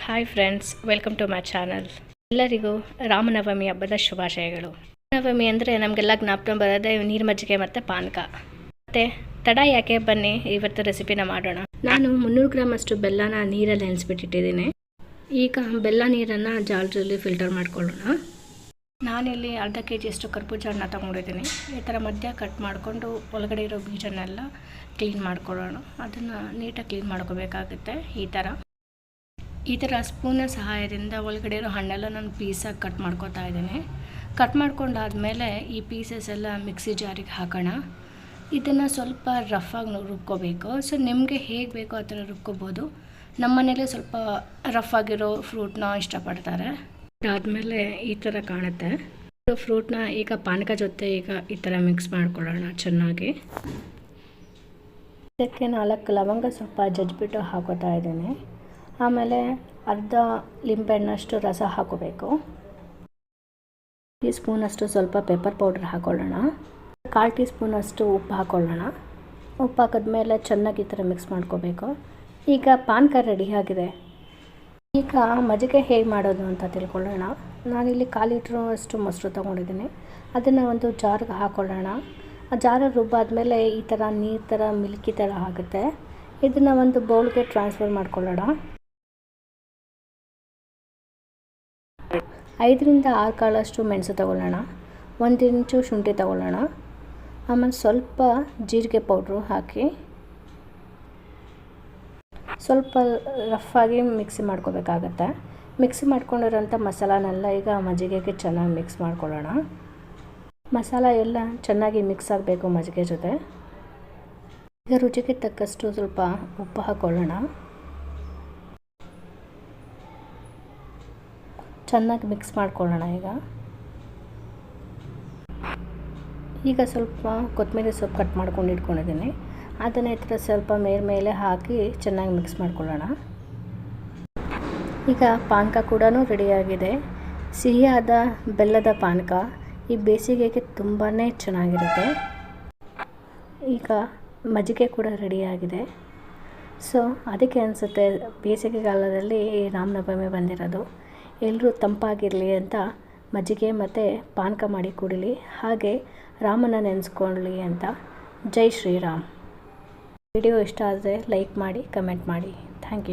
Hi friends, welcome to my channel. ಎಲ್ಲರಿಗೂ ರಾಮನವಮಿ ಹಬ್ಬದ ಶುಭಾಶಯಗಳು. ರಾಮನವಮಿ ಅಂದರೆ ನಮಗೆಲ್ಲ ಜ್ಞಾಪಕ ಬರೋದೇ ನೀರು ಮಜ್ಜಿಗೆ ಮತ್ತು ಪಾನಕ. ಮತ್ತು ತಡ ಯಾಕೆ, ಬನ್ನಿ ಇವತ್ತು ರೆಸಿಪಿನ ಮಾಡೋಣ. ನಾನು 300 ಗ್ರಾಮ್ ಅಷ್ಟು ಬೆಲ್ಲನ ನೀರಲ್ಲಿ ನೆನೆಸ್ಬಿಟ್ಟಿಟ್ಟಿದ್ದೀನಿ. ಈಗ ಬೆಲ್ಲ ನೀರನ್ನು ಜಾಲದಲ್ಲಿ ಫಿಲ್ಟರ್ ಮಾಡ್ಕೊಳ್ಳೋಣ. ನಾನಿಲ್ಲಿ ಅರ್ಧ kg ಅಷ್ಟು ಕರ್ಬೂಜ ಹಣ್ಣು ತೊಗೊಂಡಿದ್ದೀನಿ. ಈ ಥರ ಮಧ್ಯ ಕಟ್ ಮಾಡಿಕೊಂಡು ಒಳಗಡೆ ಇರೋ ಬೀಜನೆಲ್ಲ ಕ್ಲೀನ್ ಮಾಡ್ಕೊಳ್ಳೋಣ. ಅದನ್ನು ನೀಟಾಗಿ ಕ್ಲೀನ್ ಮಾಡ್ಕೋಬೇಕಾಗುತ್ತೆ. ಈ ಥರ ಸ್ಪೂನ ಸಹಾಯದಿಂದ ಒಳಗಡೆ ಇರೋ ಹಣ್ಣೆಲ್ಲ ನಾನು ಪೀಸಾಗಿ ಕಟ್ ಮಾಡ್ಕೊತಾ ಇದ್ದೀನಿ. ಕಟ್ ಮಾಡ್ಕೊಂಡಾದಮೇಲೆ ಈ ಪೀಸಸ್ ಎಲ್ಲ ಮಿಕ್ಸಿ ಜಾರಿಗೆ ಹಾಕೋಣ. ಇದನ್ನು ಸ್ವಲ್ಪ ರಫಾಗಿ ರುಬ್ಕೋಬೇಕು. ಸೊ ನಿಮಗೆ ಹೇಗೆ ಬೇಕೋ ಆ ಥರ ರುಬ್ಕೋಬೋದು. ನಮ್ಮ ಮನೇಲಿ ಸ್ವಲ್ಪ ರಫ್ ಆಗಿರೋ ಫ್ರೂಟ್ನ ಇಷ್ಟಪಡ್ತಾರೆ. ಅದಾದಮೇಲೆ ಈ ಥರ ಕಾಣುತ್ತೆ. ಫ್ರೂಟ್ನ ಈಗ ಪಾನಕ ಜೊತೆ ಈಗ ಈ ಥರ ಮಿಕ್ಸ್ ಮಾಡ್ಕೊಳ್ಳೋಣ ಚೆನ್ನಾಗಿ. ಇದಕ್ಕೆ 4 ಲವಂಗ ಸ್ವಲ್ಪ ಜಜ್ಜಿಬಿಟ್ಟು ಹಾಕೋತಾ ಇದ್ದೀನಿ. ಆಮೇಲೆ ಅರ್ಧ ಲಿಂಬೆಹಣ್ಣಷ್ಟು ರಸ ಹಾಕೋಬೇಕು. ಟೀ ಸ್ಪೂನಷ್ಟು ಸ್ವಲ್ಪ ಪೆಪ್ಪರ್ ಪೌಡರ್ ಹಾಕೊಳ್ಳೋಣ. 1/4 ಟೀ ಸ್ಪೂನಷ್ಟು ಉಪ್ಪು ಹಾಕೊಳ್ಳೋಣ. ಉಪ್ಪು ಹಾಕಿದ್ಮೇಲೆ ಚೆನ್ನಾಗಿ ಈ ಥರ ಮಿಕ್ಸ್ ಮಾಡ್ಕೋಬೇಕು. ಈಗ ಪಾನಕ ರೆಡಿಯಾಗಿದೆ. ಈಗ ಮಜ್ಜಿಗೆ ಹೇಗೆ ಮಾಡೋದು ಅಂತ ತಿಳ್ಕೊಳ್ಳೋಣ. ನಾನಿಲ್ಲಿ 1/4 ಲೀಟ್ರು ಅಷ್ಟು ಮೊಸರು ತೊಗೊಂಡಿದ್ದೀನಿ. ಅದನ್ನು ಒಂದು ಜಾರ್ಗೆ ಹಾಕೊಳ್ಳೋಣ. ಆ ಜಾರ ರುಬ್ಬಾದ್ಮೇಲೆ ಈ ಥರ ನೀರು ಥರ ಮಿಲ್ಕಿ ಥರ ಆಗುತ್ತೆ. ಇದನ್ನು ಒಂದು ಬೌಲ್ಗೆ ಟ್ರಾನ್ಸ್ಫರ್ ಮಾಡ್ಕೊಳ್ಳೋಣ. 5 ರಿಂದ 6 ಕಾಳಷ್ಟು ಮೆಣಸು ತೊಗೊಳ್ಳೋಣ. 1 ಇಂಚು ಶುಂಠಿ ತೊಗೊಳ್ಳೋಣ. ಆಮೇಲೆ ಸ್ವಲ್ಪ ಜೀರಿಗೆ ಪೌಡ್ರು ಹಾಕಿ ಸ್ವಲ್ಪ ರಫಾಗಿ ಮಿಕ್ಸಿ ಮಾಡ್ಕೋಬೇಕಾಗತ್ತೆ. ಮಿಕ್ಸಿ ಮಾಡ್ಕೊಂಡಿರೋಂಥ ಮಸಾಲಾನೆಲ್ಲ ಈಗ ಮಜ್ಜಿಗೆಗೆ ಚೆನ್ನಾಗಿ ಮಿಕ್ಸ್ ಮಾಡ್ಕೊಳ್ಳೋಣ. ಮಸಾಲ ಎಲ್ಲ ಚೆನ್ನಾಗಿ ಮಿಕ್ಸ್ ಆಗಬೇಕು ಮಜ್ಜಿಗೆ ಜೊತೆ. ಈಗ ರುಚಿಗೆ ತಕ್ಕಷ್ಟು ಸ್ವಲ್ಪ ಉಪ್ಪು ಹಾಕ್ಕೊಳ್ಳೋಣ. ಚೆನ್ನಾಗಿ ಮಿಕ್ಸ್ ಮಾಡ್ಕೊಳ್ಳೋಣ. ಈಗ ಸ್ವಲ್ಪ ಕೊತ್ತಂಬರಿ ಸೊಪ್ಪು ಕಟ್ ಮಾಡ್ಕೊಂಡು ಇಟ್ಕೊಂಡಿದ್ದೀನಿ. ಅದನ್ನು ಈ ಥರ ಸ್ವಲ್ಪ ಮೇಲೆ ಹಾಕಿ ಚೆನ್ನಾಗಿ ಮಿಕ್ಸ್ ಮಾಡ್ಕೊಳ್ಳೋಣ. ಈಗ ಪಾನಕ ಕೂಡ ರೆಡಿಯಾಗಿದೆ. ಸಿಹಿಯಾದ ಬೆಲ್ಲದ ಪಾನಕ ಈ ಬೇಸಿಗೆಗೆ ತುಂಬಾ ಚೆನ್ನಾಗಿರುತ್ತೆ. ಈಗ ಮಜ್ಜಿಗೆ ಕೂಡ ರೆಡಿಯಾಗಿದೆ. ಸೊ ಅದಕ್ಕೆ ಅನಿಸುತ್ತೆ ಬೇಸಿಗೆಗಾಲದಲ್ಲಿ ರಾಮನವಮಿ ಬಂದಿರೋದು. ಎಲ್ಲರೂ ತಂಪಾಗಿರಲಿ ಅಂತ ಮಜ್ಜಿಗೆ ಮತ್ತು ಪಾನಕ ಮಾಡಿ ಕುಡಿಲಿ, ಹಾಗೆ ರಾಮನ ನೆನೆಸ್ಕೊಳ್ಳಿ ಅಂತ. ಜೈ ಶ್ರೀರಾಮ್. ವಿಡಿಯೋ ಇಷ್ಟ ಆದರೆ ಲೈಕ್ ಮಾಡಿ, ಕಮೆಂಟ್ ಮಾಡಿ. Thank you.